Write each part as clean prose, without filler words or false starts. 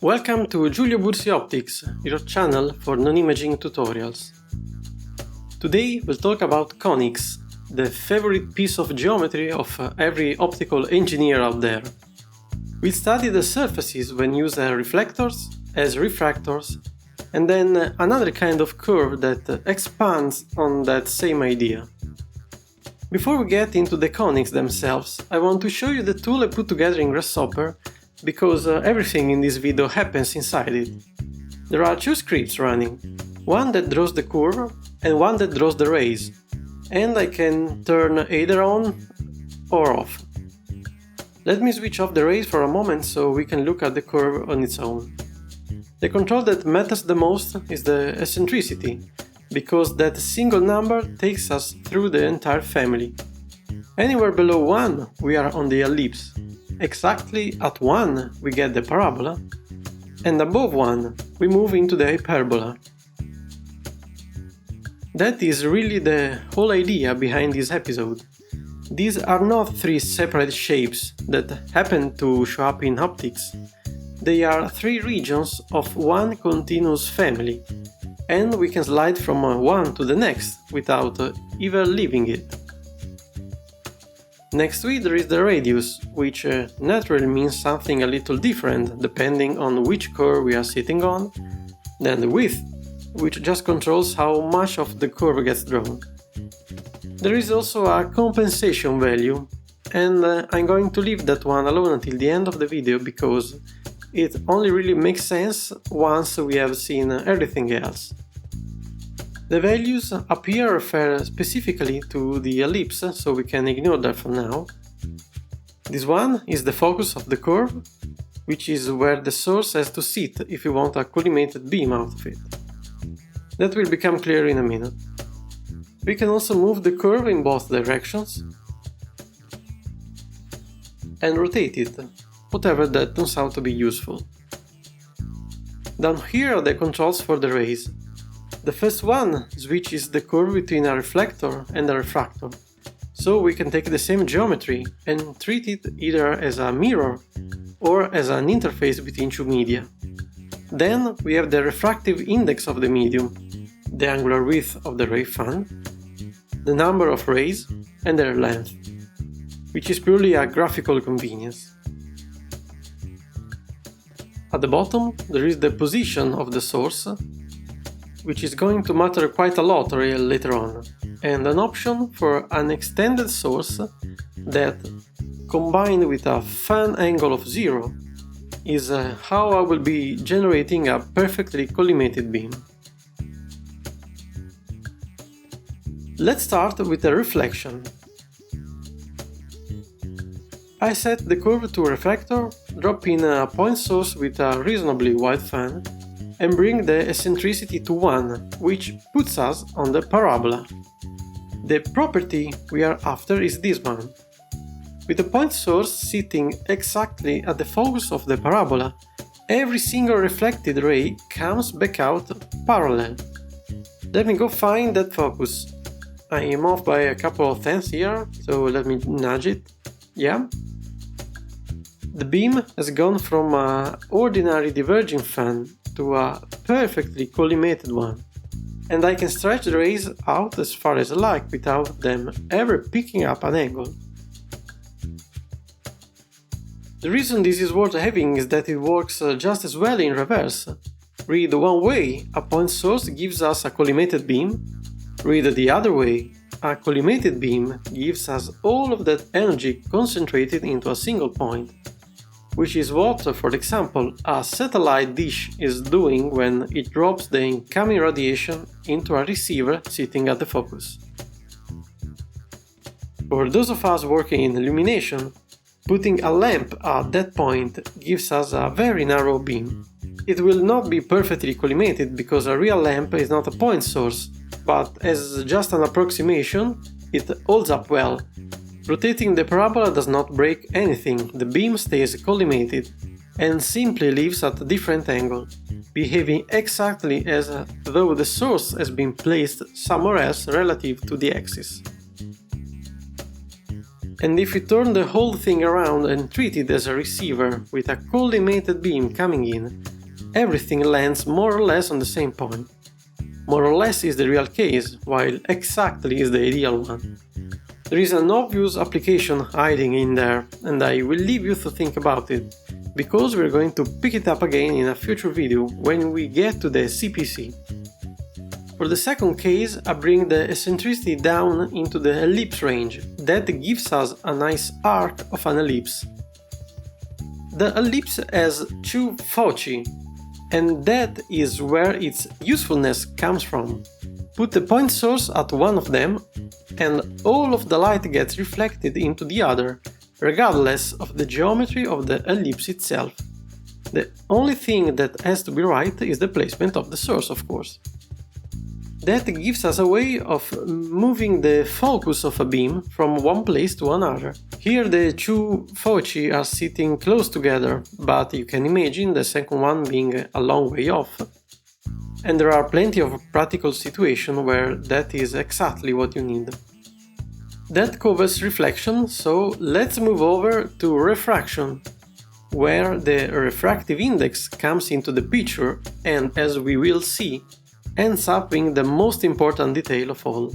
Welcome to GiulioBursiOptics, your channel for non-imaging tutorials. Today we'll talk about conics, the favorite piece of geometry of every optical engineer out there. We'll study the surfaces when used as reflectors, as refractors, and then another kind of curve that expands on that same idea. Before we get into the conics themselves, I want to show you the tool I put together in Grasshopper, because everything in this video happens inside it. There are two scripts running, one that draws the curve and one that draws the rays, and I can turn either on or off. Let me switch off the rays for a moment so we can look at the curve on its own. The control that matters the most is the eccentricity, because that single number takes us through the entire family. Anywhere below 1 we are on the ellipse. Exactly at 1 we get the parabola, and above 1 we move into the hyperbola. That is really the whole idea behind this episode. These are not three separate shapes that happen to show up in optics. They are three regions of one continuous family, and we can slide from one to the next without even leaving it. Next to it there is the radius, which naturally means something a little different depending on which curve we are sitting on, then the width, which just controls how much of the curve gets drawn. There is also a compensation value, and I'm going to leave that one alone until the end of the video because it only really makes sense once we have seen everything else. The values up here refer specifically to the ellipse, so we can ignore that for now. This one is the focus of the curve, which is where the source has to sit if you want a collimated beam out of it. That will become clear in a minute. We can also move the curve in both directions and rotate it, whatever that turns out to be useful. Down here are the controls for the rays. The first one switches the curve between a reflector and a refractor, so we can take the same geometry and treat it either as a mirror or as an interface between two media. Then we have the refractive index of the medium, the angular width of the ray fan, the number of rays, and their length, which is purely a graphical convenience. At the bottom there is the position of the source, which is going to matter quite a lot later on, and an option for an extended source that, combined with a fan angle of 0, is how I will be generating a perfectly collimated beam. Let's start with the reflection. I set the curve to refractor, drop in a point source with a reasonably wide fan, and bring the eccentricity to 1, which puts us on the parabola. The property we are after is this one. With the point source sitting exactly at the focus of the parabola, every single reflected ray comes back out parallel. Let me go find that focus. I am off by a couple of tenths here, so let me nudge it. Yeah. The beam has gone from an ordinary diverging fan to a perfectly collimated one, and I can stretch the rays out as far as I like without them ever picking up an angle. The reason this is worth having is that it works just as well in reverse. Read one way, a point source gives us a collimated beam. Read the other way, a collimated beam gives us all of that energy concentrated into a single point, which is what, for example, a satellite dish is doing when it drops the incoming radiation into a receiver sitting at the focus. For those of us working in illumination, putting a lamp at that point gives us a very narrow beam. It will not be perfectly collimated because a real lamp is not a point source, but as just an approximation, it holds up well. Rotating the parabola does not break anything, the beam stays collimated and simply leaves at a different angle, behaving exactly as though the source has been placed somewhere else relative to the axis. And if we turn the whole thing around and treat it as a receiver with a coldly emitted beam coming in, everything lands more or less on the same point. More or less is the real case, while exactly is the ideal one. There is an obvious application hiding in there, and I will leave you to think about it, because we're going to pick it up again in a future video when we get to the CPC. For the second case, I bring the eccentricity down into the ellipse range. That gives us a nice arc of an ellipse. The ellipse has two foci, and that is where its usefulness comes from. Put the point source at one of them, and all of the light gets reflected into the other, regardless of the geometry of the ellipse itself. The only thing that has to be right is the placement of the source, of course. That gives us a way of moving the focus of a beam from one place to another. Here the two foci are sitting close together, but you can imagine the second one being a long way off. And there are plenty of practical situations where that is exactly what you need. That covers reflection, so let's move over to refraction, where the refractive index comes into the picture and, as we will see, ends up being the most important detail of all.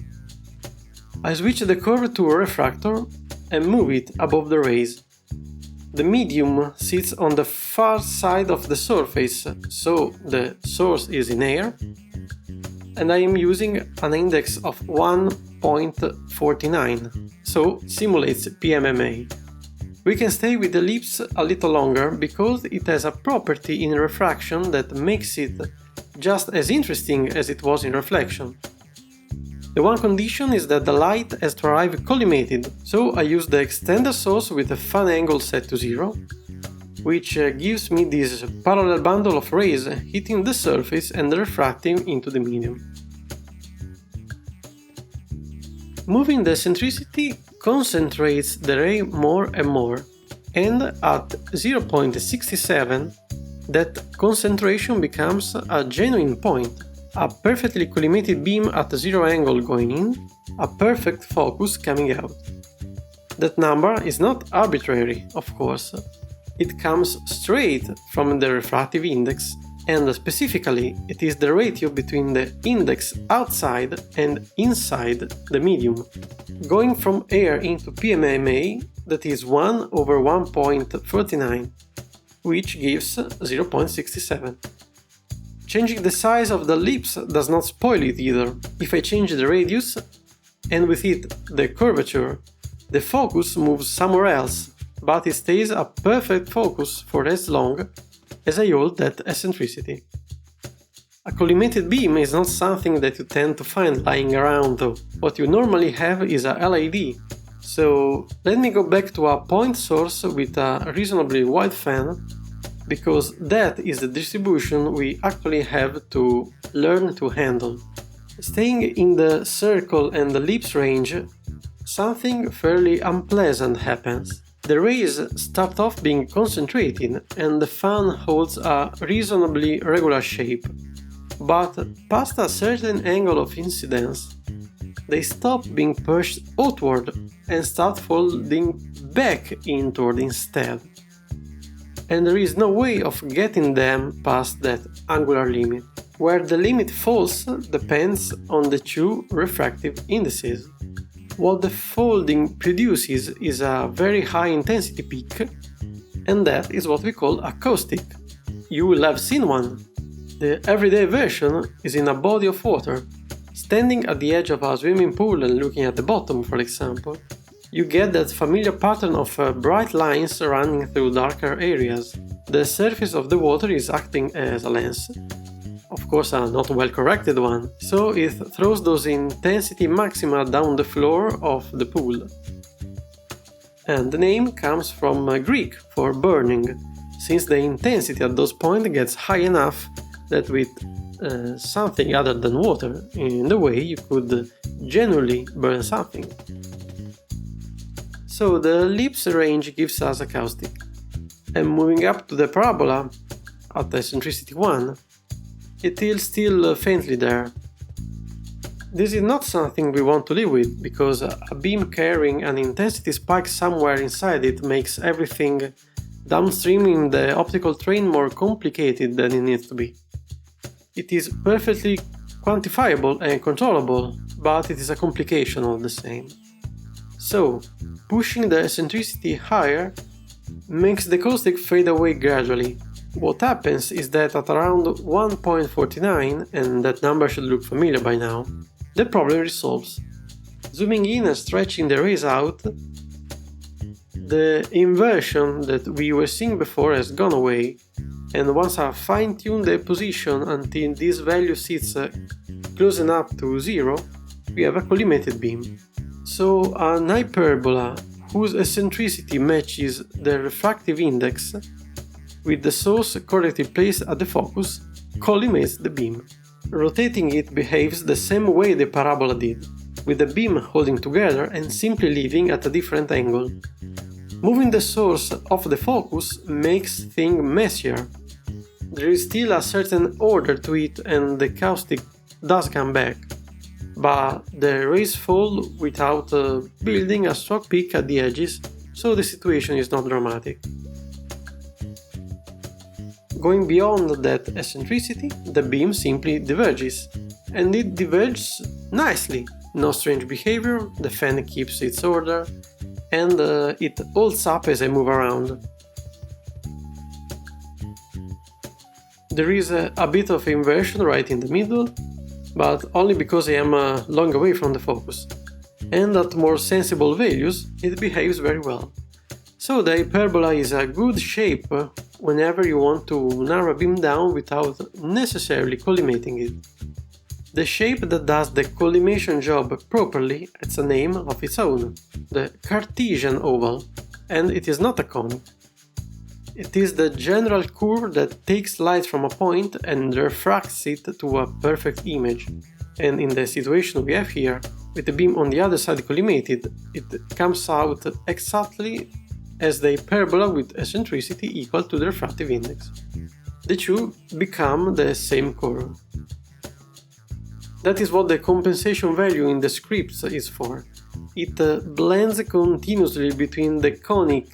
I switch the curve to a refractor and move it above the rays. The medium sits on the far side of the surface, so the source is in air, and I am using an index of 1.49, so simulates PMMA. We can stay with the ellipse a little longer because it has a property in refraction that makes it just as interesting as it was in reflection. The one condition is that the light has to arrive collimated, so I use the extender source with a fan angle set to 0, which gives me this parallel bundle of rays hitting the surface and refracting into the medium. Moving the eccentricity concentrates the ray more and more, and at 0.67 that concentration becomes a genuine point, a perfectly collimated beam at a 0 angle going in, a perfect focus coming out. That number is not arbitrary, of course. It comes straight from the refractive index, and specifically it is the ratio between the index outside and inside the medium. Going from air into PMMA, that is 1 over 1.39. which gives 0.67. Changing the size of the ellipse does not spoil it either. If I change the radius, and with it the curvature, the focus moves somewhere else, but it stays a perfect focus for as long as I hold that eccentricity. A collimated beam is not something that you tend to find lying around though. What you normally have is a LID. So let me go back to a point source with a reasonably wide fan, because that is the distribution we actually have to learn to handle. Staying in the circle and the ellipse range, something fairly unpleasant happens. The rays start off being concentrated and the fan holds a reasonably regular shape, but past a certain angle of incidence, they stop being pushed outward and start folding back inward instead. And there is no way of getting them past that angular limit. Where the limit falls depends on the two refractive indices. What the folding produces is a very high intensity peak, and that is what we call acoustic. You will have seen one. The everyday version is in a body of water. Standing at the edge of a swimming pool and looking at the bottom, for example, you get that familiar pattern of bright lines running through darker areas. The surface of the water is acting as a lens. Of course, a not well corrected one, so it throws those intensity maxima down the floor of the pool. And the name comes from Greek for burning, since the intensity at those points gets high enough that with something other than water, in the way you could genuinely burn something. So the ellipse range gives us acoustic, and moving up to the parabola at eccentricity 1, it is still faintly there. This is not something we want to live with, because a beam carrying an intensity spike somewhere inside it makes everything downstream in the optical train more complicated than it needs to be. It is perfectly quantifiable and controllable, but it is a complication all the same. So, pushing the eccentricity higher makes the caustic fade away gradually. What happens is that at around 1.49, and that number should look familiar by now, the problem resolves. Zooming in and stretching the rays out, the inversion that we were seeing before has gone away, and once I fine-tune the position until this value sits close enough to 0, we have a collimated beam. So an hyperbola whose eccentricity matches the refractive index with the source correctly placed at the focus collimates the beam. Rotating it behaves the same way the parabola did, with the beam holding together and simply leaving at a different angle. Moving the source off the focus makes things messier. There is still a certain order to it and the caustic does come back, but the rays fall without building a strong peak at the edges, so the situation is not dramatic. Going beyond that eccentricity, the beam simply diverges, and it diverges nicely. No strange behavior, the fan keeps its order, and it holds up as I move around. There is a bit of inversion right in the middle, but only because I am long away from the focus, and at more sensible values it behaves very well. So the hyperbola is a good shape whenever you want to narrow a beam down without necessarily collimating it. The shape that does the collimation job properly has a name of its own, the Cartesian oval, and it is not a conic. It is the general curve that takes light from a point and refracts it to a perfect image, and in the situation we have here, with the beam on the other side collimated, it comes out exactly as the hyperbola with eccentricity equal to the refractive index. The two become the same curve. That is what the compensation value in the scripts is for. It blends continuously between the conic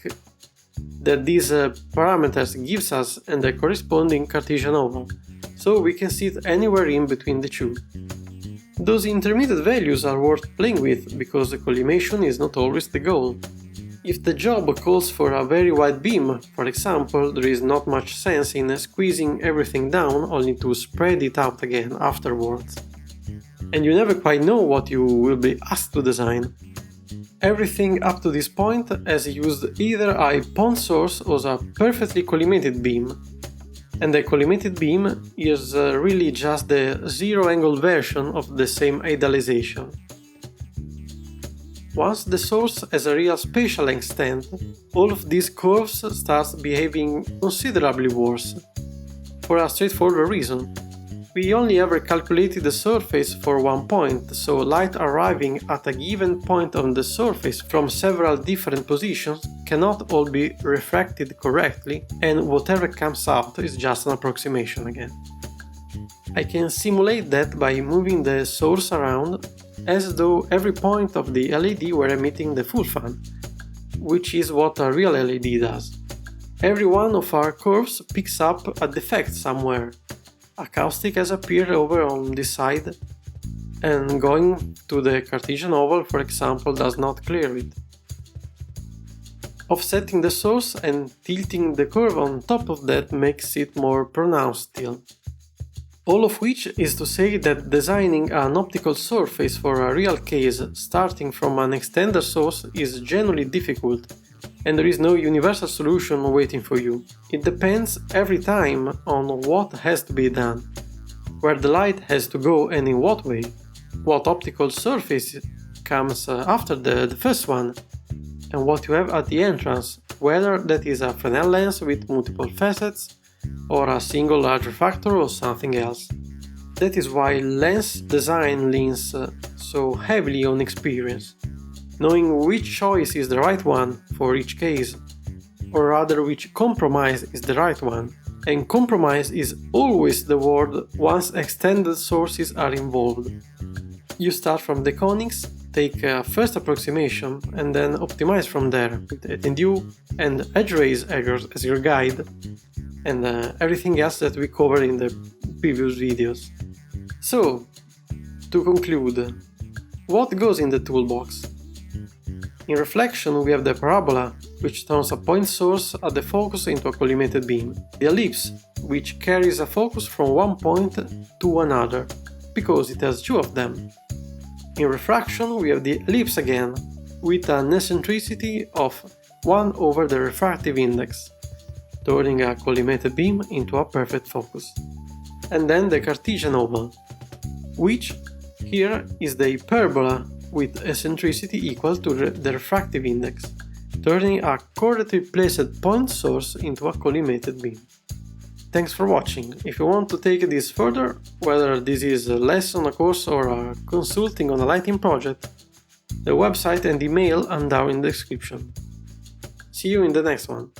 that these parameters gives us and the corresponding Cartesian oval, so we can sit anywhere in between the two. Those intermediate values are worth playing with, because the collimation is not always the goal. If the job calls for a very wide beam, for example, there is not much sense in squeezing everything down only to spread it out again afterwards. And you never quite know what you will be asked to design. Everything up to this point has used either a point source or a perfectly collimated beam, and the collimated beam is really just the zero-angle version of the same idealization. Once the source has a real spatial extent, all of these curves start behaving considerably worse, for a straightforward reason. We only ever calculated the surface for one point, so light arriving at a given point on the surface from several different positions cannot all be refracted correctly, and whatever comes out is just an approximation again. I can simulate that by moving the source around as though every point of the LED were emitting the full fan, which is what a real LED does. Every one of our curves picks up a defect somewhere. A caustic has appeared over on this side, and going to the Cartesian oval, for example, does not clear it. Offsetting the source and tilting the curve on top of that makes it more pronounced still. All of which is to say that designing an optical surface for a real case starting from an extender source is generally difficult, and there is no universal solution waiting for you. It depends every time on what has to be done, where the light has to go and in what way, what optical surface comes after the first one, and what you have at the entrance, whether that is a Fresnel lens with multiple facets, or a single large refractor or something else. That is why lens design leans so heavily on experience, knowing which choice is the right one for each case, or rather which compromise is the right one, and compromise is always the word once extended sources are involved. You start from the conics, take a first approximation, and then optimize from there with attendue and edge rays errors as your guide, and everything else that we covered in the previous videos. So, to conclude, what goes in the toolbox? In reflection, we have the parabola, which turns a point source at the focus into a collimated beam, the ellipse, which carries a focus from one point to another, because it has two of them. In refraction, we have the ellipse again, with an eccentricity of 1 over the refractive index, turning a collimated beam into a perfect focus. And then the Cartesian oval, which here is the hyperbola with eccentricity equal to the refractive index, turning a correctly placed point source into a collimated beam. Thanks for watching. If you want to take this further, whether this is a lesson, a course, or a consulting on a lighting project, the website and email are down in the description. See you in the next one.